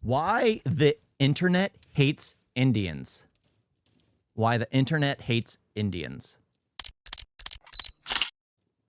Why the internet hates Indians. Why the internet hates Indians.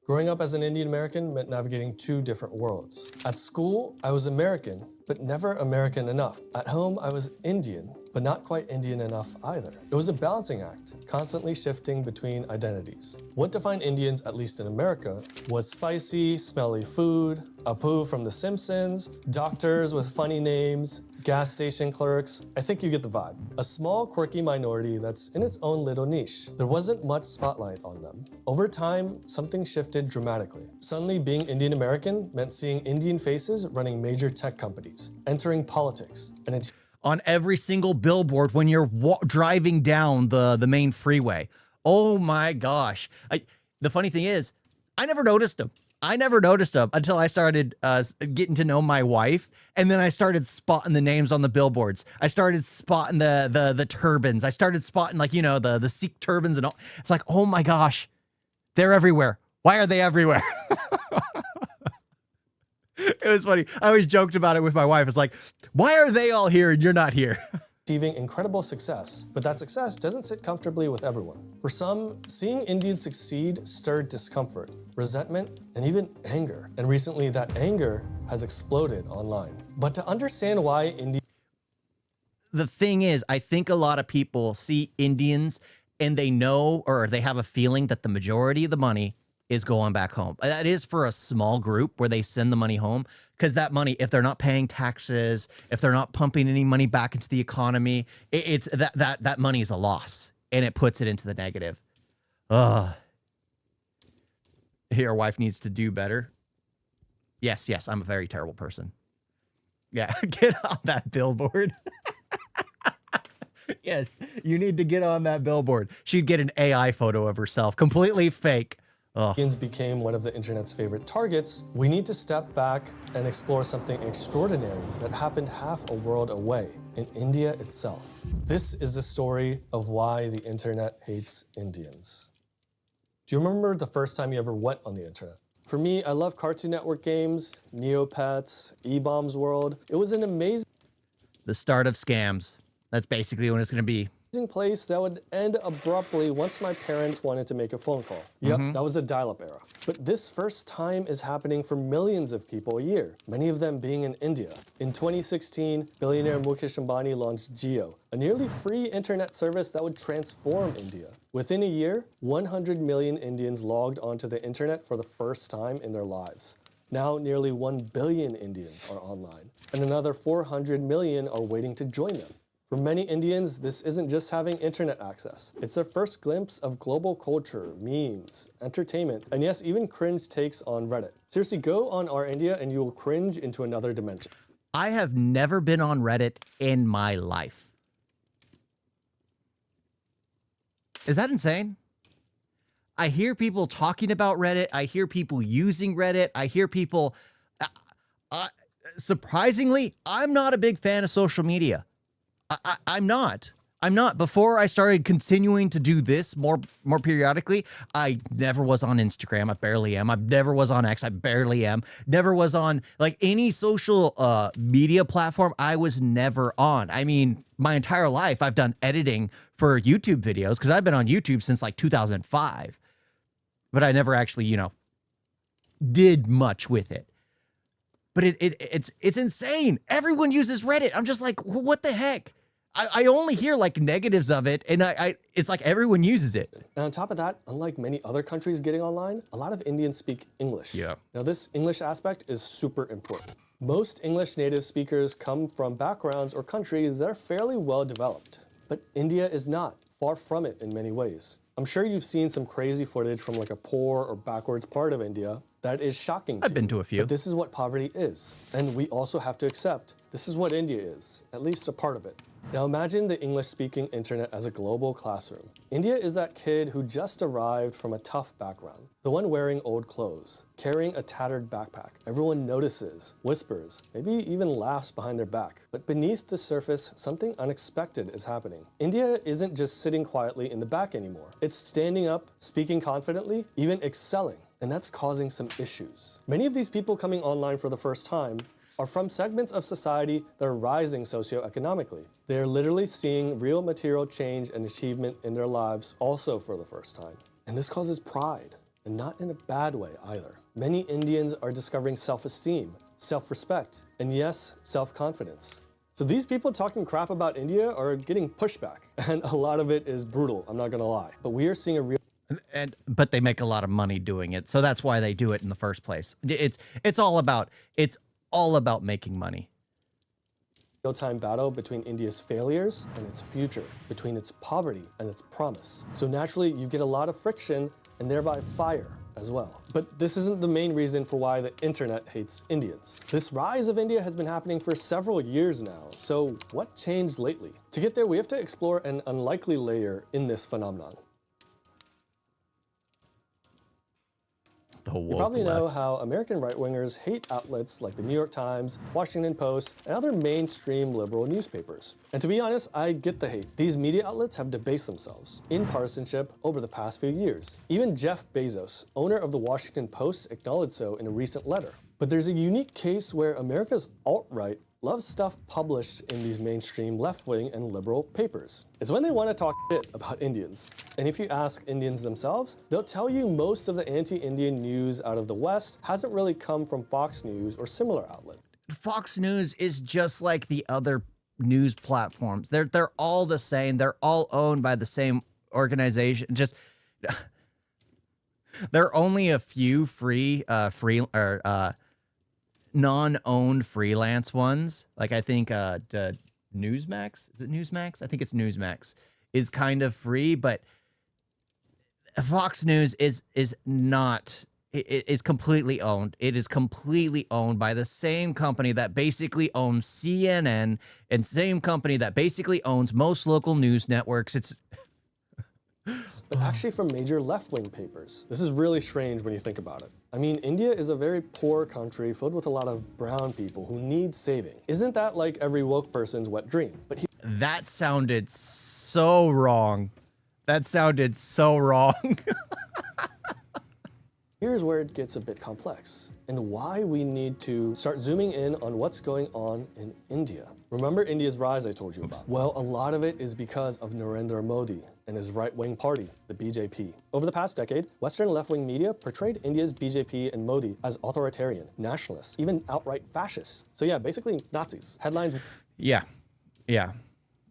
Growing up as an Indian American meant navigating two different worlds. At school, I was American, but never American enough. At home, I was Indian, but not quite Indian enough either. It was a balancing act, constantly shifting between identities. What defined Indians, at least in America, was spicy, smelly food, Apu from The Simpsons, doctors with funny names, gas station clerks. I think you get the vibe. A small, quirky minority that's in its own little niche. There wasn't much spotlight on them. Over time, something shifted dramatically. Suddenly, being Indian American meant seeing Indian faces running major tech companies, entering politics, and on every single billboard when you're driving down the main freeway. Oh my gosh. The funny thing is, I never noticed them. I never noticed them until I started getting to know my wife, and then I started spotting the names on the billboards. I started spotting the turbans. I started spotting, like, you know, the Sikh turbans and all. It's like, oh my gosh, they're everywhere. Why are they everywhere? It was funny. I always joked about it with my wife. It's like, why are they all here and you're not here? Achieving incredible success, but that success doesn't sit comfortably with everyone. For some, seeing Indians succeed stirred discomfort, resentment, and even anger. And recently, that anger has exploded online. But to understand why the thing is, I think a lot of people see Indians and they know, or they have a feeling that the majority of the money is going back home. That is for a small group where they send the money home, because that money, if they're not paying taxes, if they're not pumping any money back into the economy, it's that money is a loss, and it puts it into the negative. Your wife needs to do better. Yes, I'm a very terrible person. Yeah, get on that billboard. Yes, you need to get on that billboard. She'd get an AI photo of herself, completely fake. Indians became one of the internet's favorite targets, we need to step back and explore something extraordinary that happened half a world away, in India itself. This is the story of why the internet hates Indians. Do you remember the first time you ever went on the internet? For me, I love Cartoon Network games, Neopets, E-Bombs World. It was an amazing... The start of scams. That's basically what it's going to be. Place that would end abruptly once my parents wanted to make a phone call. Yep, that was the dial-up era. But this first time is happening for millions of people a year, many of them being in India. In 2016, billionaire Mukesh Ambani launched Jio, a nearly free internet service that would transform India. Within a year, 100 million Indians logged onto the internet for the first time in their lives. Now, nearly 1 billion Indians are online, and another 400 million are waiting to join them. For many Indians, this isn't just having internet access. It's their first glimpse of global culture, memes, entertainment, and yes, even cringe takes on Reddit. Seriously, go on Our India and you will cringe into another dimension. I have never been on Reddit in my life. Is that insane? I hear people talking about Reddit. I hear people using Reddit. I hear people... surprisingly, I'm not a big fan of social media. I'm not. Before I started continuing to do this more periodically, I never was on Instagram. I barely am. I never was on X. I barely am. Never was on, like, any social media platform. I was never on. I mean, my entire life I've done editing for YouTube videos, because I've been on YouTube since like 2005. But I never actually, you know, did much with it. But it's insane. Everyone uses Reddit. I'm just like, what the heck? I only hear like negatives of it, and it's like everyone uses it. And on top of that, unlike many other countries getting online, a lot of Indians speak English. Yeah. Now this English aspect is super important. Most English native speakers come from backgrounds or countries that are fairly well developed. But India is not, far from it in many ways. I'm sure you've seen some crazy footage from like a poor or backwards part of India that is shocking to you. I've been to a few. But this is what poverty is. And we also have to accept this is what India is, at least a part of it. Now imagine the English-speaking internet as a global classroom. India is that kid who just arrived from a tough background, the one wearing old clothes, carrying a tattered backpack. Everyone notices, whispers, maybe even laughs behind their back. But beneath the surface, something unexpected is happening. India isn't just sitting quietly in the back anymore. It's standing up, speaking confidently, even excelling. And that's causing some issues. Many of these people coming online for the first time are from segments of society that are rising socioeconomically. They are literally seeing real material change and achievement in their lives also for the first time. And this causes pride, and not in a bad way either. Many Indians are discovering self-esteem, self-respect, and yes, self-confidence. So these people talking crap about India are getting pushback, and a lot of it is brutal, I'm not gonna lie. But we are seeing a real but they make a lot of money doing it, so that's why they do it in the first place. It's all about making money. real-time battle between India's failures and its future, between its poverty and its promise. So naturally, you get a lot of friction and thereby fire as well. But this isn't the main reason for why the internet hates Indians. This rise of India has been happening for several years now. So what changed lately? To get there, we have to explore an unlikely layer in this phenomenon. You probably know how American right-wingers hate outlets like the New York Times, Washington Post, and other mainstream liberal newspapers. And to be honest, I get the hate. These media outlets have debased themselves in partisanship over the past few years. Even Jeff Bezos, owner of the Washington Post, acknowledged so in a recent letter. But there's a unique case where America's alt-right loves stuff published in these mainstream left-wing and liberal papers. It's when they want to talk shit about Indians. And if you ask Indians themselves, they'll tell you most of the anti-Indian news out of the West hasn't really come from Fox News or similar outlets. Fox News is just like the other news platforms. They're all the same. They're all owned by the same organization. Just there are only a few non-owned freelance ones. Like I think Newsmax, is it Newsmax? I think it's Newsmax is kind of free, but Fox News is not. It is completely owned. It is completely owned by the same company that basically owns CNN and same company that basically owns most local news networks. But actually from major left-wing papers. This is really strange when you think about it. I mean, India is a very poor country filled with a lot of brown people who need saving. Isn't that like every woke person's wet dream? But that sounded so wrong. That sounded so wrong. Here's where it gets a bit complex and why we need to start zooming in on what's going on in India. Remember India's rise I told you about? Well, a lot of it is because of Narendra Modi and his right-wing party, the BJP. Over the past decade, Western left-wing media portrayed India's BJP and Modi as authoritarian, nationalists, even outright fascists. So yeah, basically Nazis. Headlines. Yeah.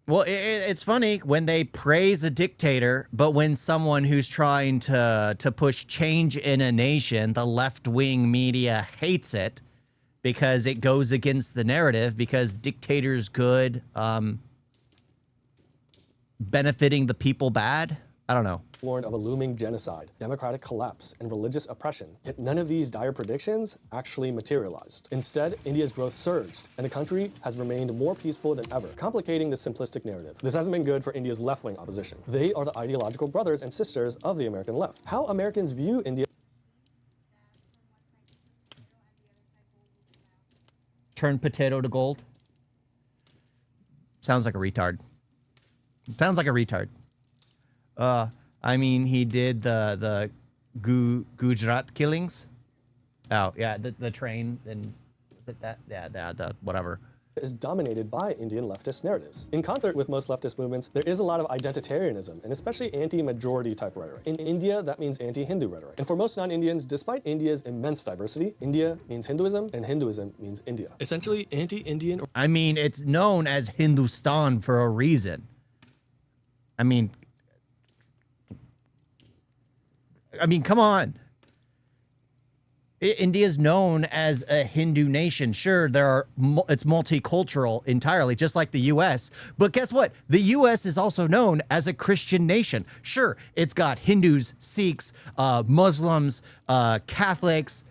Well, it's funny when they praise a dictator, but when someone who's trying to push change in a nation, the left-wing media hates it because it goes against the narrative, because dictator's good, benefiting the people bad. I don't know. Warned of a looming genocide, democratic collapse, and religious oppression. Yet none of these dire predictions actually materialized. Instead, India's growth surged, and the country has remained more peaceful than ever, complicating the simplistic narrative. This hasn't been good for India's left-wing opposition. They are the ideological brothers and sisters of the American left. How Americans view India. Turn potato to gold. Sounds like a retard. Sounds like a retard. I mean, he did the Gujarat killings. Oh, yeah, the train and that, yeah, the whatever. Is dominated by Indian leftist narratives. In concert with most leftist movements, there is a lot of identitarianism, and especially anti-majority type rhetoric. In India, that means anti-Hindu rhetoric. And for most non-Indians, despite India's immense diversity, India means Hinduism, and Hinduism means India. Essentially anti-Indian. I mean, it's known as Hindustan for a reason. I mean, come on. India is known as a Hindu nation. Sure, it's multicultural entirely, just like the U.S. But guess what? The U.S. is also known as a Christian nation. Sure, it's got Hindus, Sikhs, Muslims, Catholics,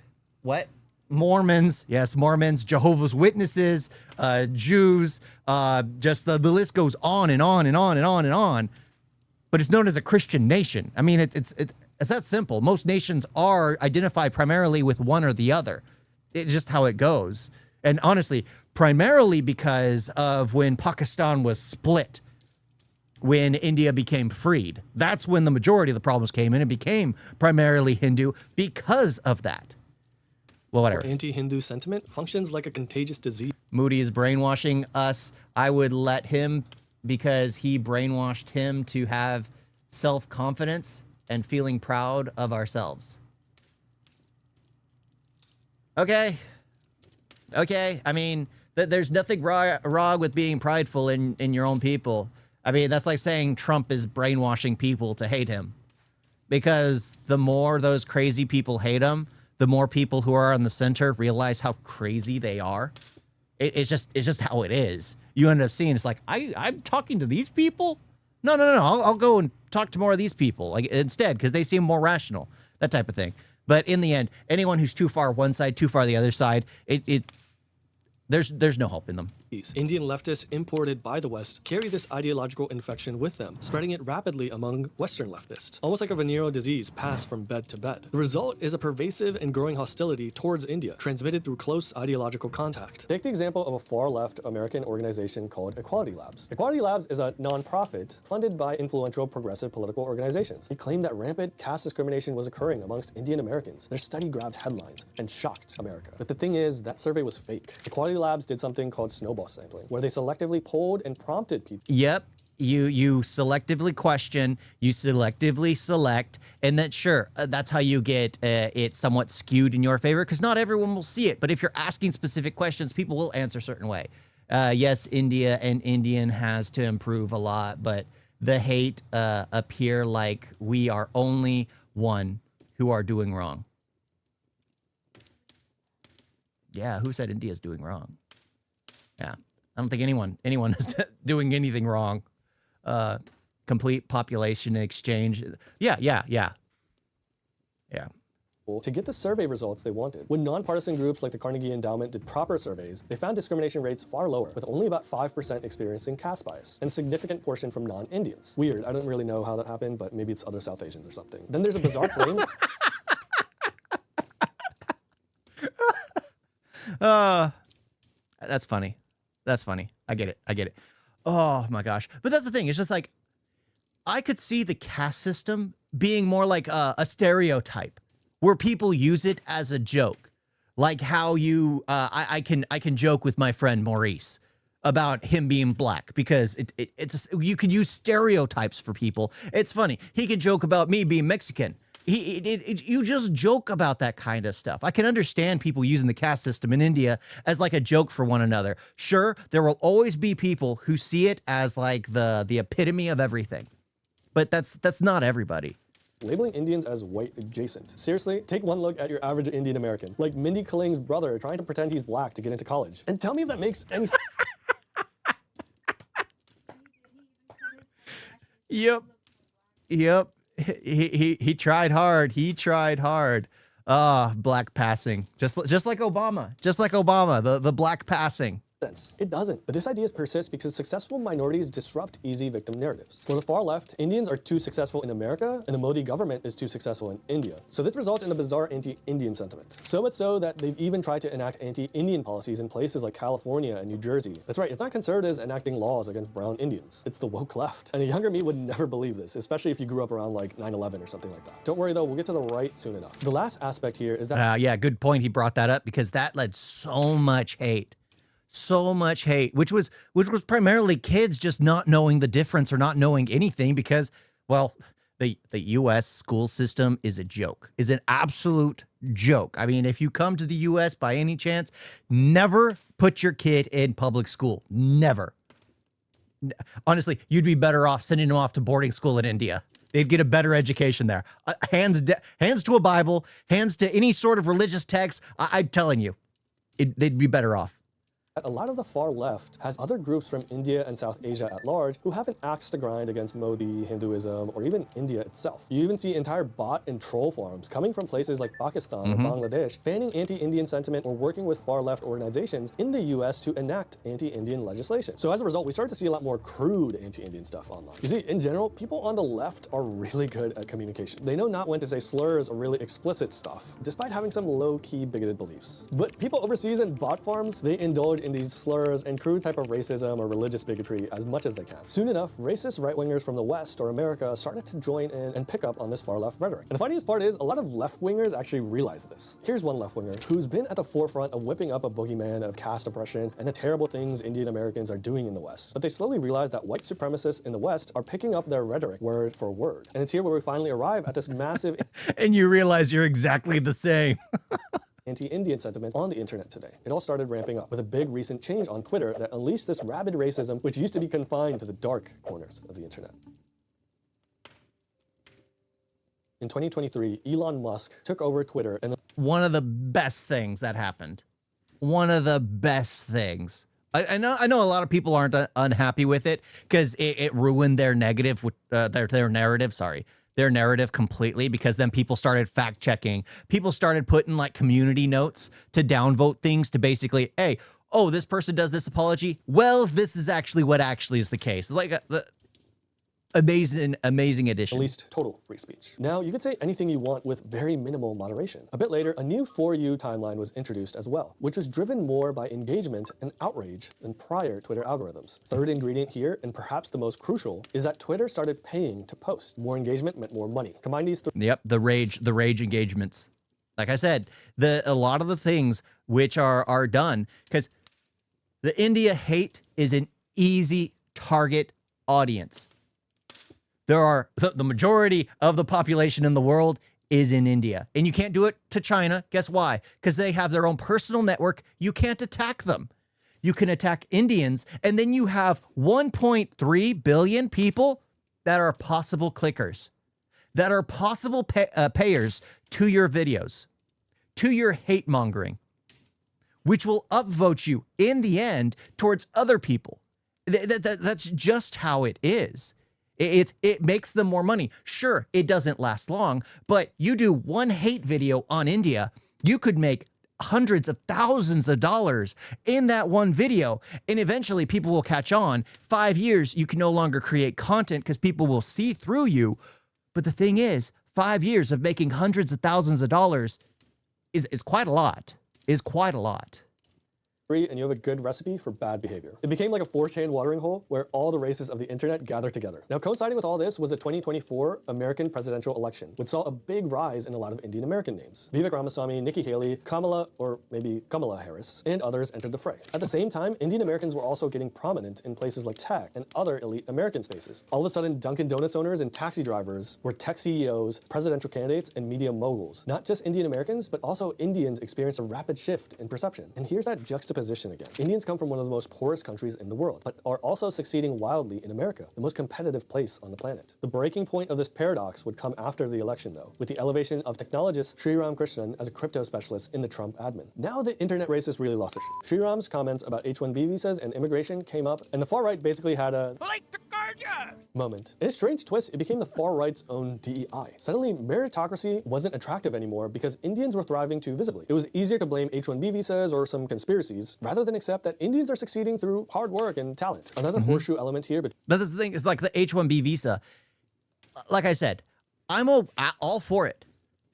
Mormons, yes, Mormons, Jehovah's Witnesses, Jews, just the list goes on and on and on and on and on. But it's known as a Christian nation. I mean, it's that simple. Most nations identify primarily with one or the other. It's just how it goes. And honestly, primarily because of when Pakistan was split, when India became freed. That's when the majority of the problems came in. It became primarily Hindu because of that. Well, or whatever. anti-Hindu sentiment functions like a contagious disease. Moody is brainwashing us. I would let him, because he brainwashed him to have self-confidence and feeling proud of ourselves. Okay. Okay. I mean, there's nothing wrong with being prideful in your own people. I mean, that's like saying Trump is brainwashing people to hate him. Because the more those crazy people hate him, the more people who are in the center realize how crazy they are. It's just how it is. You end up seeing, it's like, I'm talking to these people? No. I'll go and talk to more of these people like instead, because they seem more rational, that type of thing. But in the end, anyone who's too far one side, too far the other side, there's no hope in them. Indian leftists imported by the West carry this ideological infection with them, spreading it rapidly among Western leftists, almost like a venereal disease passed from bed to bed. The result is a pervasive and growing hostility towards India, transmitted through close ideological contact. Take the example of a far-left American organization called Equality Labs. Equality Labs is a non-profit funded by influential progressive political organizations. They claim that rampant caste discrimination was occurring amongst Indian Americans. Their study grabbed headlines and shocked America. But the thing is, that survey was fake. Equality Labs did something called snowball sampling, where they selectively polled and prompted people. Yep. You selectively question, you selectively select, and then sure, that's how you get it somewhat skewed in your favor, because not everyone will see it. But if you're asking specific questions, people will answer a certain way. Yes, India and Indian has to improve a lot, but the hate appear like we are only one who are doing wrong. Yeah, who said India's doing wrong? Yeah, I don't think anyone is doing anything wrong. Complete population exchange. Yeah. To get the survey results they wanted. When nonpartisan groups like the Carnegie Endowment did proper surveys, they found discrimination rates far lower, with only about 5% experiencing caste bias, and a significant portion from non-Indians. Weird, I don't really know how that happened, but maybe it's other South Asians or something. Then there's a bizarre claim. That's funny. That's funny. I get it. Oh my gosh. But that's the thing. It's just like, I could see the caste system being more like a stereotype where people use it as a joke. Like how I can joke with my friend Maurice about him being black, because you can use stereotypes for people. It's funny. He can joke about me being Mexican. You just joke about that kind of stuff. I can understand people using the caste system in India as like a joke for one another. Sure, there will always be people who see it as like the epitome of everything, but that's not everybody. Labeling Indians as white adjacent. Seriously, take one look at your average Indian American, like Mindy Kaling's brother trying to pretend he's black to get into college, and tell me if that makes any sense. Yep. He tried hard. Black passing. Just like Obama. The black passing. It doesn't. But this idea persists because successful minorities disrupt easy victim narratives. For the far left, Indians are too successful in America, and the Modi government is too successful in India. So this results in a bizarre anti-Indian sentiment. So much so that they've even tried to enact anti-Indian policies in places like California and New Jersey. That's right, it's not conservatives enacting laws against brown Indians. It's the woke left. And a younger me would never believe this, especially if you grew up around like 9/11 or something like that. Don't worry though, we'll get to the right soon enough. The last aspect here is that— yeah, good point. He brought that up because that led so much hate, which was primarily kids just not knowing the difference or not knowing anything because, well, the U.S. school system is a joke, is an absolute joke. I mean, if you come to the U.S. by any chance, never put your kid in public school. Never. Honestly, you'd be better off sending them off to boarding school in India. They'd get a better education there. Hands to a Bible, hands to any sort of religious text. I'm telling you, they'd be better off. A lot of the far left has other groups from India and South Asia at large who have an axe to grind against Modi, Hinduism, or even India itself. You even see entire bot and troll forums coming from places like Pakistan or Bangladesh, fanning anti-Indian sentiment or working with far left organizations in the US to enact anti-Indian legislation. So as a result, we start to see a lot more crude anti-Indian stuff online. You see, in general, people on the left are really good at communication. They know not when to say slurs or really explicit stuff, despite having some low-key bigoted beliefs. But people overseas in bot farms, they indulge in these slurs and crude type of racism or religious bigotry as much as they can. Soon enough, racist right-wingers from the West or America started to join in and pick up on this far-left rhetoric. And the funniest part is, a lot of left-wingers actually realize this. Here's one left-winger who's been at the forefront of whipping up a boogeyman of caste oppression and the terrible things Indian Americans are doing in the West. But they slowly realize that white supremacists in the West are picking up their rhetoric word for word. And it's here where we finally arrive at this massive And you realize you're exactly the same. anti-Indian sentiment on the internet today. It all started ramping up with a big recent change on Twitter that unleashed this rabid racism which used to be confined to the dark corners of the internet. In 2023, Elon Musk took over Twitter and One of the best things that happened. One of the best things. I know a lot of people aren't unhappy with it because it ruined their negative, their narrative, their narrative completely, because then people started fact checking. People started putting like community notes to downvote things to basically, hey, oh, this person does this apology. Well, this is actually what actually is the case. Like the amazing addition. at least total free speech. Now, you could say anything you want with very minimal moderation. A bit later, a new For You timeline was introduced as well, which was driven more by engagement and outrage than prior Twitter algorithms. Third ingredient here, and perhaps the most crucial, is that Twitter started paying to post. More engagement meant more money. Combine these three. Yep, the rage engagements. Like I said, a lot of the things which are done, because the India hate is an easy target audience. There are the majority of the population in the world is in India, and you can't do it to China. Guess why? Because they have their own personal network. You can't attack them. You can attack Indians, and then you have 1.3 billion people that are possible clickers, that are possible payers to your videos, to your hate mongering, which will upvote you in the end towards other people. That's just how it is. It makes them more money. Sure, it doesn't last long, but you do one hate video on India, you could make hundreds of thousands of dollars in that one video, and eventually people will catch on. 5 years, you can no longer create content because people will see through you. But the thing is, 5 years of making hundreds of thousands of dollars is quite a lot. And you have a good recipe for bad behavior. It became like a 4chan watering hole where all the races of the internet gather together. Now, coinciding with all this was the 2024 American presidential election, which saw a big rise in a lot of Indian American names. Vivek Ramaswamy, Nikki Haley, Kamala, or maybe Kamala Harris, and others entered the fray. At the same time, Indian Americans were also getting prominent in places like tech and other elite American spaces. All of a sudden, Dunkin' Donuts owners and taxi drivers were tech CEOs, presidential candidates, and media moguls. Not just Indian Americans, but also Indians experienced a rapid shift in perception. And here's that juxtaposition again. Indians come from one of the most poorest countries in the world, but are also succeeding wildly in America, the most competitive place on the planet. The breaking point of this paradox would come after the election, though, with the elevation of technologist Sriram Krishnan as a crypto specialist in the Trump admin. Now the internet racists really lost their shit. Sriram's comments about H-1B visas and immigration came up, and the far right basically had a moment. In a strange twist, it became the far right's own DEI. Suddenly, meritocracy wasn't attractive anymore because Indians were thriving too visibly. It was easier to blame H-1B visas or some conspiracies rather than accept that Indians are succeeding through hard work and talent. Another horseshoe element here, but That's the thing, is like the H-1B visa. Like I said, I'm all for it.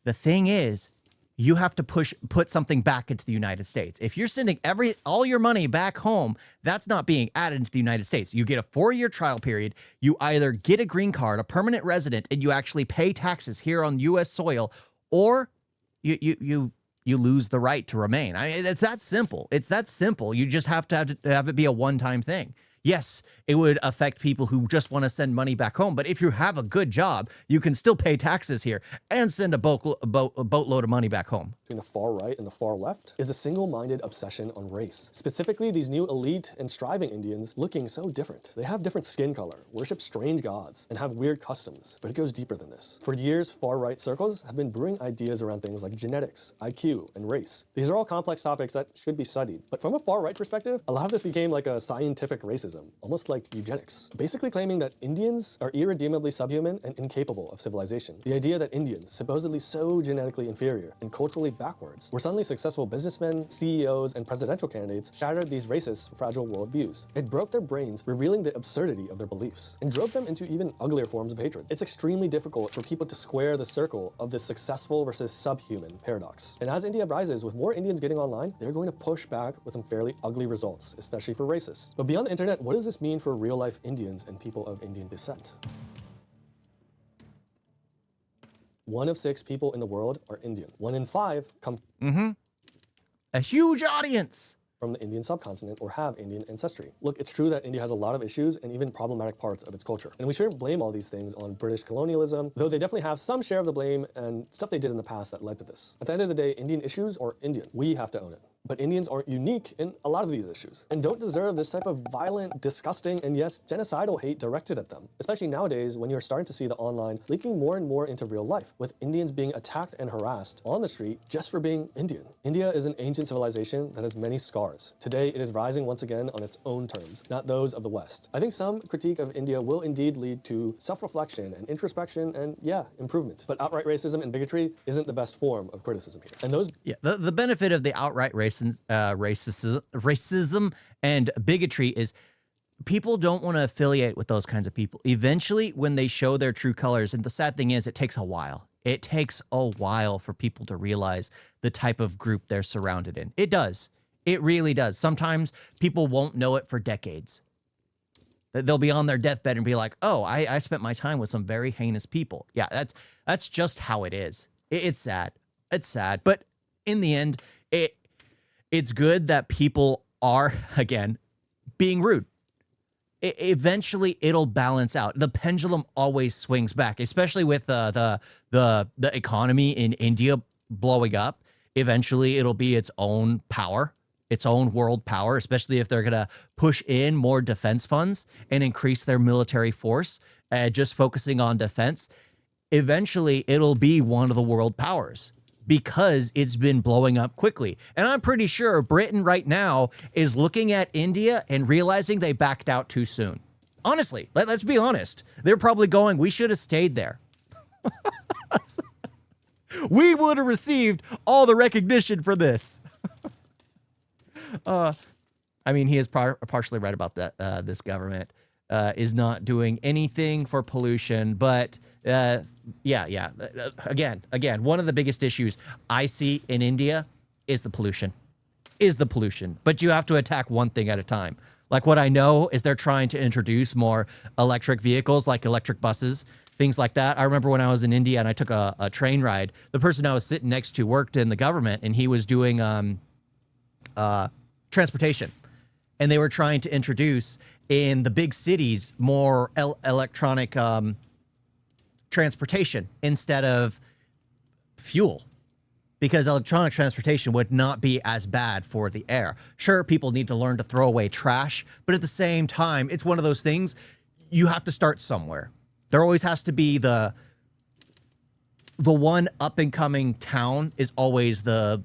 The thing is, you have to put something back into the United States. If you're sending all your money back home, that's not being added into the United States. You get a 4-year trial period. You either get a green card, a permanent resident, and you actually pay taxes here on U.S. soil, or you lose the right to remain. I mean, it's that simple. It's that simple. You just have to have it be a one-time thing. Yes, it would affect people who just want to send money back home, but if you have a good job, you can still pay taxes here and send a boatload of money back home. Between the far right and the far left is a single-minded obsession on race. Specifically, these new elite and striving Indians looking so different. They have different skin color, worship strange gods, and have weird customs, but it goes deeper than this. For years, far-right circles have been brewing ideas around things like genetics, IQ, and race. These are all complex topics that should be studied, but from a far-right perspective, a lot of this became like a scientific racism. racism, almost like eugenics, basically claiming that Indians are irredeemably subhuman and incapable of civilization. The idea that Indians, supposedly so genetically inferior and culturally backwards, were suddenly successful businessmen, CEOs, and presidential candidates shattered these racist, fragile worldviews. It broke their brains, revealing the absurdity of their beliefs, and drove them into even uglier forms of hatred. It's extremely difficult for people to square the circle of this successful versus subhuman paradox. And as India rises, with more Indians getting online, they're going to push back with some fairly ugly results, especially for racists. But beyond the internet, what does this mean for real-life Indians and people of Indian descent? 1 of 6 people in the world are Indian. 1 in 5 come A huge audience. from the Indian subcontinent or have Indian ancestry. Look, it's true that India has a lot of issues and even problematic parts of its culture. And we shouldn't blame all these things on British colonialism, though they definitely have some share of the blame and stuff they did in the past that led to this. At the end of the day, Indian issues are Indian. We have to own it. But Indians aren't unique in a lot of these issues and don't deserve this type of violent, disgusting, and yes, genocidal hate directed at them, especially nowadays when you're starting to see the online leaking more and more into real life, with Indians being attacked and harassed on the street just for being Indian. India is an ancient civilization that has many scars. Today, it is rising once again on its own terms, not those of the West. I think some critique of India will indeed lead to self-reflection and introspection and, yeah, improvement. But outright racism and bigotry isn't the best form of criticism here. And those... Yeah, the benefit of the outright racism and bigotry is people don't want to affiliate with those kinds of people. Eventually, when they show their true colors, and the sad thing is, it takes a while. It takes a while for people to realize the type of group they're surrounded in. It does. It really does. Sometimes people won't know it for decades. They'll be on their deathbed and be like, oh, I spent my time with some very heinous people. Yeah, that's just how it is. It's sad. It's sad. But in the end, it's good that people are, again, being rude. Eventually, it'll balance out. The pendulum always swings back, especially with the economy in India blowing up. Eventually, it'll be its own power, its own world power, especially if they're going to push in more defense funds and increase their military force, just focusing on defense. Eventually, it'll be one of the world powers, because it's been blowing up quickly. And I'm pretty sure Britain right now is looking at India and realizing they backed out too soon. Honestly, let's be honest. They're probably going, we should have stayed there. We would have received all the recognition for this. I mean, he is partially right about that. This government is not doing anything for pollution, but yeah. Again, one of the biggest issues I see in India is the pollution. But you have to attack one thing at a time. Like, what I know is they're trying to introduce more electric vehicles, like electric buses, things like that. I remember when I was in India and I took a train ride, the person I was sitting next to worked in the government, and he was doing transportation. And they were trying to introduce in the big cities more electronic transportation instead of fuel, because electronic transportation would not be as bad for the air. Sure, people need to learn to throw away trash, but at the same time, it's one of those things, you have to start somewhere. There always has to be the one up and coming town is always the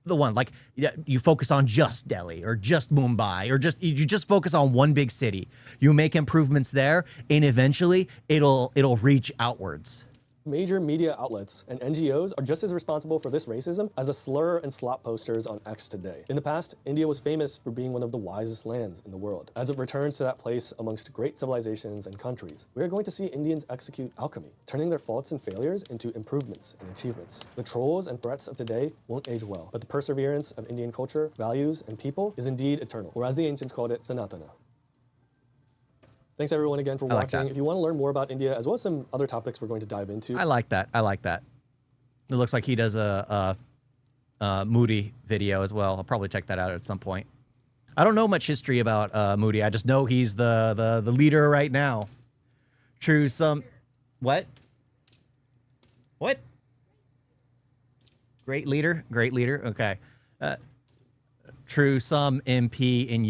one. Like, you focus on just Delhi or just Mumbai, or you just focus on one big city. You make improvements there, and eventually it'll reach outwards. Major media outlets and NGOs are just as responsible for this racism as the slur and slop posters on X today. In the past, India was famous for being one of the wisest lands in the world. As it returns to that place amongst great civilizations and countries, we are going to see Indians execute alchemy, turning their faults and failures into improvements and achievements. The trolls and threats of today won't age well, but the perseverance of Indian culture, values, and people is indeed eternal, or as the ancients called it, sanatana. Thanks everyone again for watching. If you want to learn more about India, as well as some other topics we're going to dive into. I like that. It looks like he does a Moody video as well. I'll probably check that out at some point. I don't know much history about Moody. I just know he's the leader right now. True some... What? What? Great leader? Great leader? Okay. True, some MP in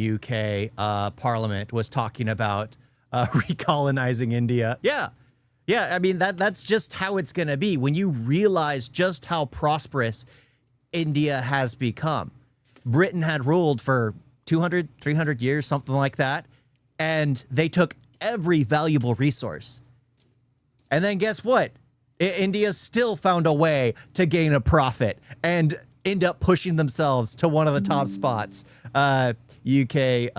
UK Parliament was talking about recolonizing India. Yeah, I mean, that's just how it's going to be when you realize just how prosperous India has become. Britain had ruled for 200, 300 years, something like that. And they took every valuable resource. And then guess what? India still found a way to gain a profit and end up pushing themselves to one of the top spots. UK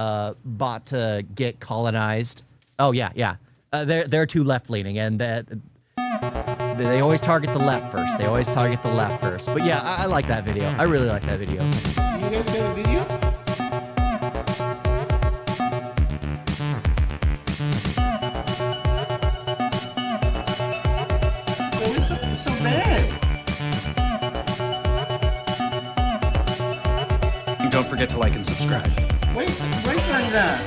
bought to get colonized. Oh, yeah. They're too left-leaning, and they always target the left first. But yeah, I like that video. I really like that video. You guys got a video? So bad. And don't forget to like and subscribe. Wait on that.